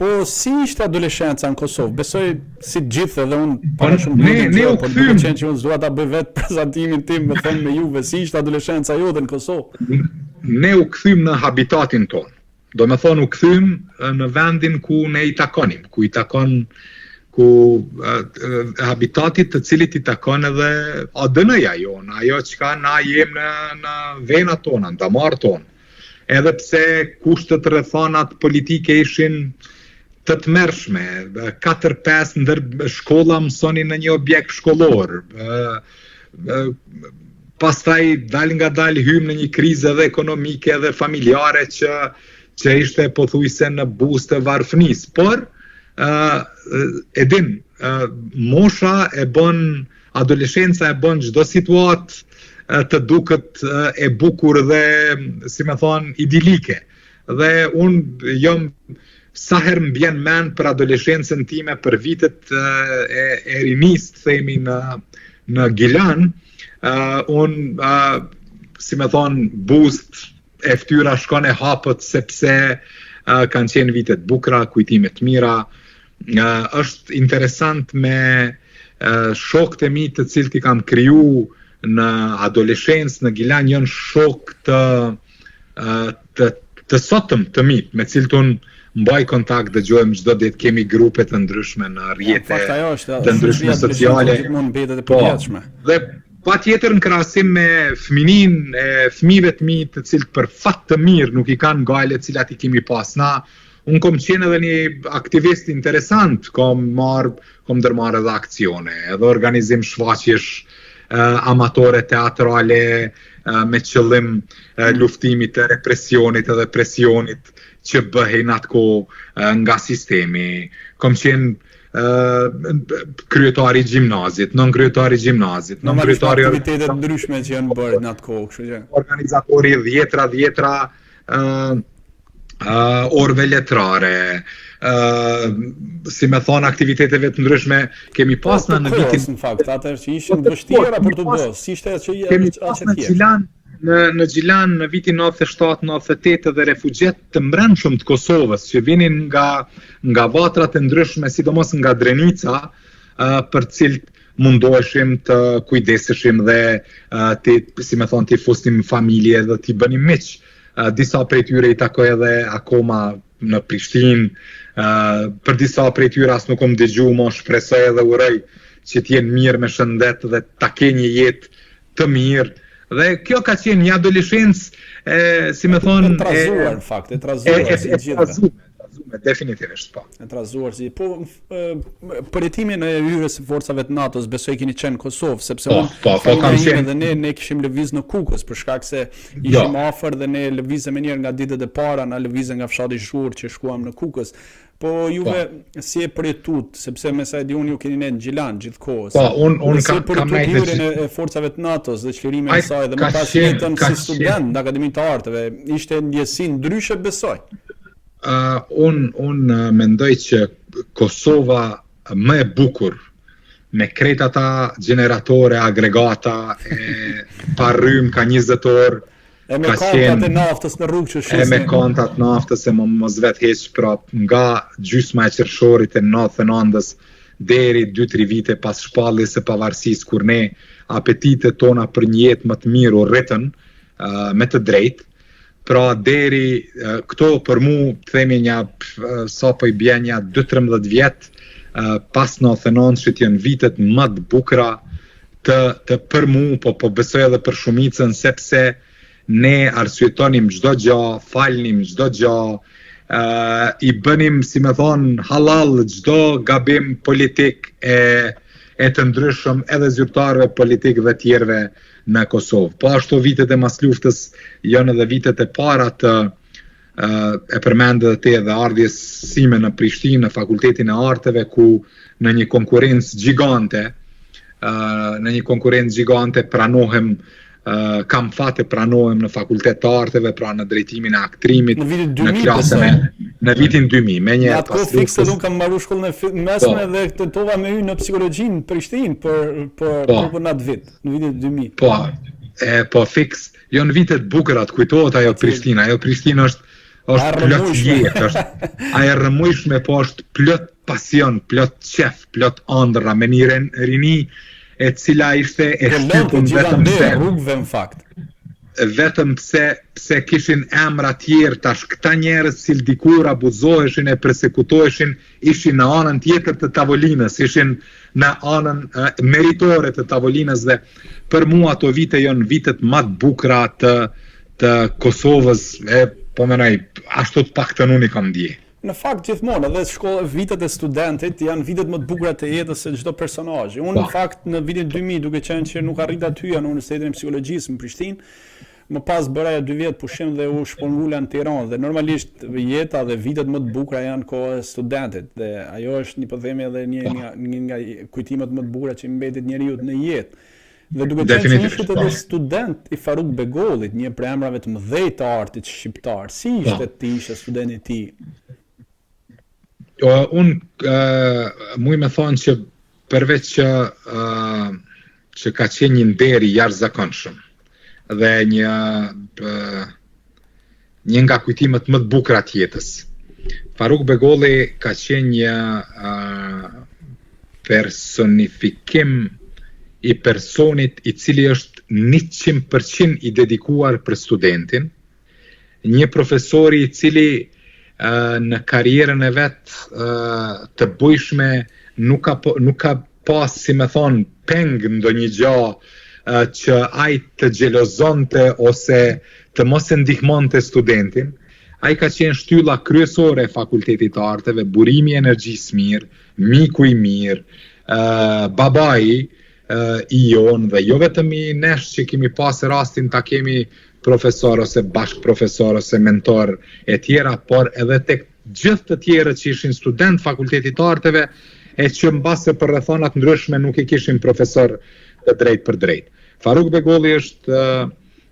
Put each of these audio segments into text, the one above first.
Po si ishte adoleshenca në Kosovë? Besoj si gjithë edhe unë para shumë por duke qenë që unë s'dua ta bëj vetë prezantimin tim, më them me juve, si ishte adoleshenca jote në Kosovë? Ne u kthym në habitatin tonë. Do me thonë u kthym në vendin ku ne i takonim, ku habitatit të cilit i takon edhe ADN-ja jonë, ajo çka na jem në venat tona, në damar tonë. Edhe pse kushtet rrethonat politike ishin të tmerrshme, 4-5 ndër shkolla mësonin në një objekt shkollor. Pastaj dal nga dal hym në një krizë edhe ekonomike dhe familjare që ishte pothuajse në buzë të varfënisë. Por mosha e bën, adoleshenca e bën çdo situatë të duket e bukur dhe, si më thon, idilike. Dhe unë jam sa herë më vjen mend për adoleshencën time, për vitet e rinisë, themi në Gilan, unë, si më thon, buzët e ftyra shkon e hapët sepse kanë qenë vitet bukura, kujtime të mira. Është interesant me shokët e mi të cilët i kam kriju në adoleshencë në Gilan, janë shok të sotëm të mi, me cilët unë mbaj kontakt, dëgjojmë çdo ditë, kemi grupe të ndryshme në rrjete të ndryshme sociale. Dhe patjetër në krahasim me fëminin e fëmijëve të mi, të cilët për fat të mirë nuk i kanë gale të cilat i kemi pas na. Unë kom qenë edhe një aktivist interesant, kom ndërmarrë edhe akcione, edhe organizim shfaqjesh amatore teatrale me qëllim luftimit të represionit edhe presionit që bëhej në atë kohë nga sistemi. Kom qenë kryetari i gjimnazit, non kryetari i gjimnazit, non kryetari aktivitetet ndryshme që janë bërë në atë kohë, kështu që. Organizatori dhjetra orëve letrare, si me thonë aktiviteteve të ndryshme kemi pas në vitin. Në fakt, atër që ishin vështira për të bërë, si ishte që kemi pas në Gjilan në vitin 97-98 dhe refugjet të mbrëmshëm të Kosovës që vinin nga vatrat e ndryshme, sidomos nga Drenica, për cilët mundoheshim të kujdeseshim dhe si me thonë, t'i fusnim familje dhe t'i bënim miq. Disa prej tyre i takoj edhe akoma në Prishtinë, për disa prej tyre as nuk dëgju, mo shpresoj edhe urej që t'jenë mirë me shëndet dhe ta ke një jetë të mirë. Dhe kjo ka qenë një adoleshencë, si me thonë... E trazuar, në fakt, e trazuar. Definitivisht, po. E trazuar, si. Po, për jetimin e hyrjes së forcave të NATO-s, besoj keni qenë në Kosovë, sepse dhe ne kishim lëviz në Kukës, për shkak se ishim afër dhe ne lëvizëm e njerë nga ditët e para, na lëvizëm nga fshati Zhurë që shkuam në Kukës. Po juve si e përjetut, sepse me sa e di unë ju keni ne në Gjilan gjithkohës. Po, unë si e përjetut hyrjen e forcave të NATO-s dhe çlirimin e saj dhe më pas jetën si student në Akademinë të Arteve, ishte ndjesi ndryshe besoj. Unë mendoj që Kosova më e bukur me krejt ata gjeneratore, agregata, pa rrym ka 20 orë, e me kontat e naftës në rrugë që shisni. E me kontat naftës e mos vetë heq, pra nga gjysma e qershorit e 99-ës deri 2-3 vite pas shpalljes së pavarësisë, kur ne apetitet tona për një jetë më të mirë u rritën me të drejtë. Pra deri këto për mu themi një sa po i bjen një 2-13 vjet pas 99 që janë vitet më të bukura të për mu, po besoj edhe për shumicën, sepse ne arsyetonim çdo gjë, falnim çdo gjë, i bënim, si me thonë, halal çdo gabim politik e të ndryshëm edhe zyrtarëve politik dhe tjerëve në Kosovë. Po ashtu vitet e mas luftës janë edhe vitet e para të e përmendë dhe te edhe ardhjes sime në Prishtinë, në Fakultetin e Arteve, ku në një konkurrencë gjigante pranohem, kam fate pranohem në Fakultet të Arteve, pra në drejtimin e aktrimit, në klasën në vitin 2000. Me një atë kohë fikse unë kam marrë shkollën e mesme dhe tentova me hyrë në psikologjinë në Prishtinë për atë vit, në vitin 2000. Po fiks, jo në vitet bukurat, kujtohet ajo Prishtina. Ajo Prishtinë është plot jetë, a e rrëmujshme, po është plot pasion, plot qef, plot ëndra, me një rini e cila ishte e shtypur vetëm se rrugëve në fakt. Vetëm pse kishin emra tjerë, tash këta njerëz që dikur abuzoheshin e persekutoheshin, ishin në anën tjetër të tavolinës, ishin në anën meritore të tavolinës, dhe për mua ato vite janë vitet më të bukura të Kosovës, po menoj, ashtu të paktën unë i kam ndje. Në fakt gjithmonë, edhe vitet e studentit janë vitet më të bukura të jetës se çdo personazh. Unë në fakt në vitin 2000, duke qenë që nuk arrita të hyja në Universitetin e Psikologjisë në Prishtinë, më pas bëra 2 vjet pushim dhe u shpërngula në Tiranë, dhe normalisht jeta dhe vitet më të bukura janë koha e studentit, dhe ajo është një podhemi edhe një nga kujtimet më të bukura që mbetet njeriu në jetë. Dhe duke qenë që ishte edhe student i Faruk Begollit, një prej emrave të mëdhenj të artit shqiptar, si ishte ti ishe studenti i tij? Unë muj me thonë që përveç që ka qenë një nder i jashtëzakonshëm dhe një nga kujtimet më të bukura të jetës. Faruk Begolli ka qenë një personifikim i personit i cili është 100% i dedikuar për studentin, një profesori i cili në karrierën e vet të bujshme nuk ka pas, si me thonë, peng ndonjë gjë që ai të xhelozonte ose të mos e ndihmonte studentin. Ai ka qenë shtylla kryesore e Fakultetit të Arteve, burimi i energjisë mirë, miku i mirë, babai i jon, dhe jo vetëm i nesh që kemi pas rastin ta kemi profesor ose bashk profesor ose mentor e tjera, por edhe tek gjithë të tjerët që ishin student Fakultetit të Arteve e që mbase për rrethonat ndryshme nuk i kishin profesor të drejt për drejt. Faruk Begolli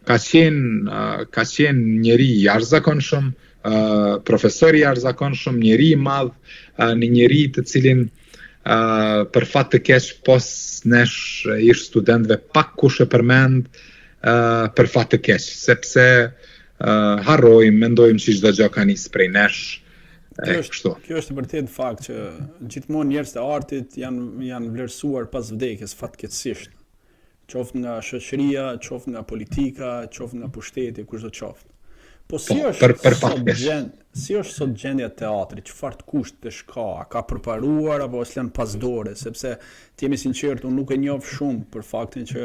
ka qenë njeri i jashtëzakonshëm, profesor i jashtëzakonshëm, njeri i madh, një njeri të cilin për fat të keq pos nesh ish studentëve pak kush e përmend për fat të keq, sepse harrojmë, mendojmë që çdo gjë ka nisë prej nesh. Kjo është vërtet fakt që gjithmonë njerëzit e artit janë vlerësuar pas vdekjes fatkeqësisht. Qoftë nga shoqëria, qoftë nga politika, qoftë nga pushteti, kushdo qoftë. Po si është sot gjendja e teatrit? Çfarë të kushtesh ka? A ka përparuar apo është lënë pas dore? Sepse të jemi sinqert, unë nuk e njoh shumë për faktin që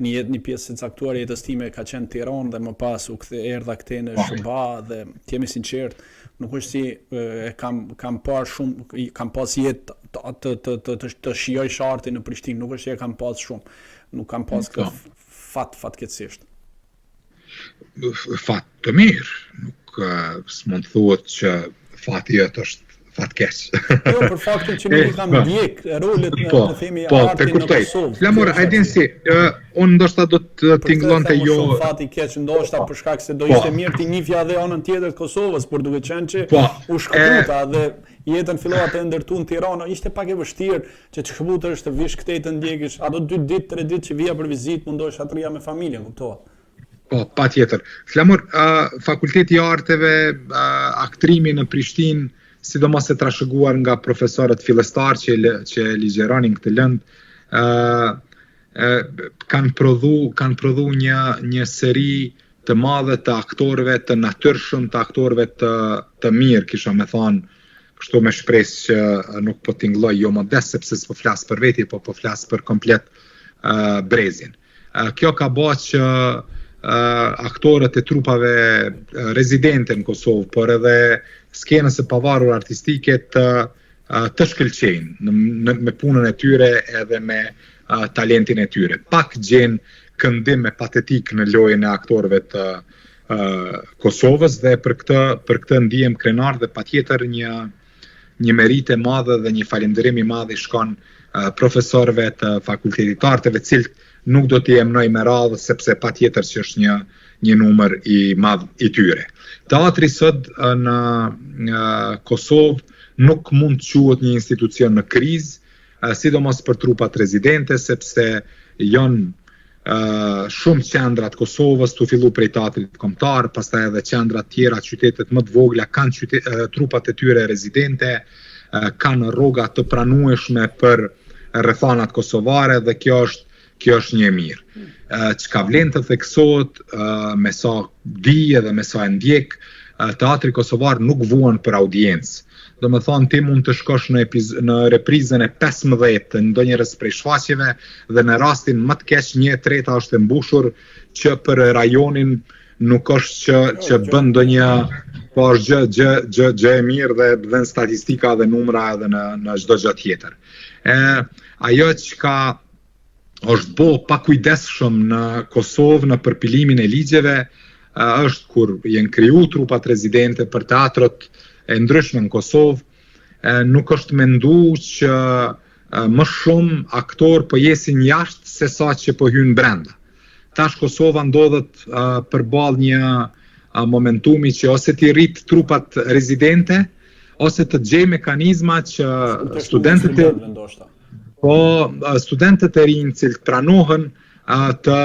një pjesë e caktuar e jetës time ka qenë Tiranë dhe më pas u erdha këtej në SHBA, dhe të jemi sinqert, nuk është si kam parë shumë, kam pas jetë të shijoj artin në Prishtinë, nuk është që e kam pas shumë, nuk kam pas fatkeqësisht. Fat të mirë, nuk s'mund thuhet që fati jot është fatkeq. Jo, për faktin që nuk i kam ndjek rolet në themi artin në Kosovë. Flamur, a din si, unë ndoshta do të tingëllonte jo fati keq, ndoshta për shkak se do ishte mirë ti nifja edhe anën tjetër të Kosovës, por duke qenë që u shkëputa dhe jetën fillova të ndërtu në Tiranë, ishte pak e vështirë që të shkëputesh të vish këtej të ndjekësh, ato 2 ditë, 3 ditë që vija për vizitë, mundohesh atria me familjen, kuptohet. Po, pa tjetër. Flamur, Fakulteti i Arteve, aktrimi në Prishtinë, sidomos e trashëguar nga profesorët fillestar që ligjeronin këtë lëndë, kanë prodhu një seri të madhe të aktorëve të natyrshëm, të aktorëve të mirë, kisha me thonë, kështu me shpresë që nuk po tingëlloj jo modest, sepse s'po flas për veti, po flas për komplet brezin. Kjo ka bërë që aktorët e trupave rezidente në Kosovë, por edhe skenës e pavarur artistike të shkëlqejnë me punën e tyre edhe me talentin e tyre. Pak gjen këndim me patetik në lojën e aktorëve të Kosovës, dhe për këtë ndihem krenar, dhe patjetër një merite madhe dhe një falënderim i madh i shkon profesorëve të Fakultetit të Arteve, cilët nuk do t'i emnoj me radhë, sepse patjetër që është një numër i madh i tyre. Teatri sot në Kosovë nuk mund të quhet një institucion në krizë, sidomos për trupat rezidente, sepse janë shumë qendra të Kosovës, tu fillu prej teatrit kombëtar, pastaj edhe qendra tjera, qytetet më të vogla kanë trupat e tyre rezidente, kanë rroga të pranueshme për rrethanat kosovare dhe kjo është një mirë. Çka vlen të theksohet, me sa di edhe me sa e ndjek, teatri kosovar nuk vuan për audiencë. Do me thonë ti mund të shkosh në reprizën e 15 të ndonjërës prej shfaqjeve dhe në rastin më të keq 1/3 është e mbushur që për rajonin nuk është që bën ndonjë, po është gjë e mirë dhe bën statistika dhe numra edhe në çdo gjë tjetër. Ajo çka është bo pa kujdesshëm në Kosovë në përpilimin e ligjeve është kur jenë kriju trupat rezidente për teatrot e ndryshme në Kosovë, nuk është mendu që më shumë aktor po jesin jashtë se sa që po hynë brenda. Tash Kosova ndodhet përballë një momentumi që ose ti rrit trupat rezidente, ose të gjej mekanizma që studentët e rinj që pranohen të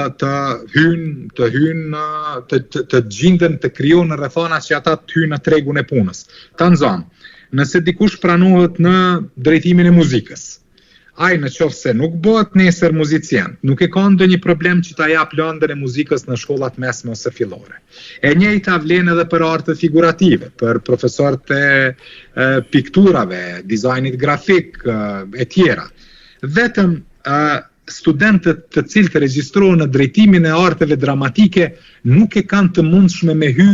gjenden të krijohen rrethana që ata të hyjnë në tregun e punës. Tanzan, nëse dikush pranohet në drejtimin e muzikës, ai nëse nuk bëhet nesër muzicien, nuk e ka ndonjë problem që ta jap lëndën e muzikës në shkollat mesme ose fillore. E njëjta vlen edhe për artet figurative, për profesorët e pikturave, dizajnit grafik e tjera. Vetëm studentët të cilët regjistrohen në drejtimin e arteve dramatike nuk e kanë të mundshme me hy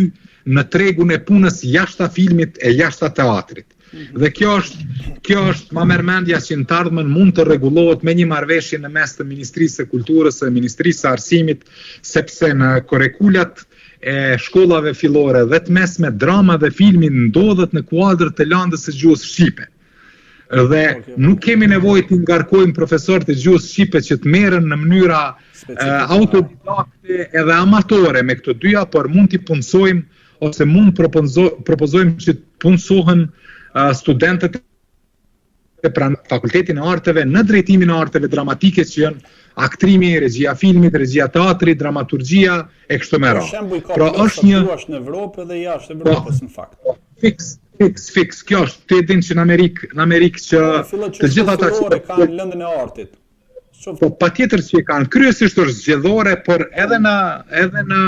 në tregun e punës jashta filmit e jashta teatrit. Dhe kjo është ma mërmendja që në të ardhmen mund të rregullohet me një marrëveshje në mes të Ministrisë së Kulturës e Ministrisë së Arsimit, sepse në kurrikulat e shkollave fillore dhe të mesme drama dhe filmi ndodhet në kuadër të landës së gjuhës shqipe. Dhe nuk kemi nevojë të ngarkojmë profesorët e gjuhës shqipe që të merren në mënyra autodidakte edhe amatore me këto dyja, por mund t'i punësojmë ose mund propozojmë që të punësohen studentët e fakultetin e arteve në drejtimin e arteve dramatike që janë aktrimi, regjia filmit, regjia teatrit, dramaturgjia e kështu me radhë. Pra është një në Evropë dhe jashtë Evropës në fakt. Fix, kjo është, të din që në Amerikë që të gjitha ata që kanë lëndën e artit. Po patjetër që kanë, kryesisht është zgjedhore, por edhe në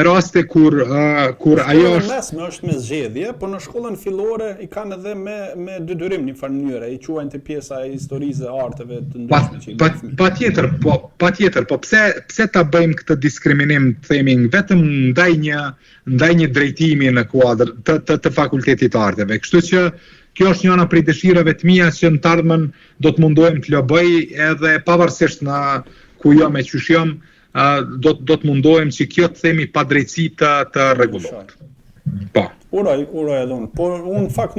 raste kur ajo është mesme është me zgjedhje, por në shkollën fillore i kanë edhe me detyrim në një farë mënyrë, i quajnë të pjesa e historisë dhe arteve të ndryshme. Patjetër, po pse ta bëjmë këtë diskriminim, themi vetëm ndaj një drejtimi në kuadër të fakultetit të arteve. Kështu që kjo është njëna prej dëshirave të mia që në të ardhmen do të mundohem të lobëj edhe pavarësisht në ku jam e qysh jam, do të mundohem që kjo të themi padrejtësi të rregullohet. Po. Uroj edhe unë, por unë fakt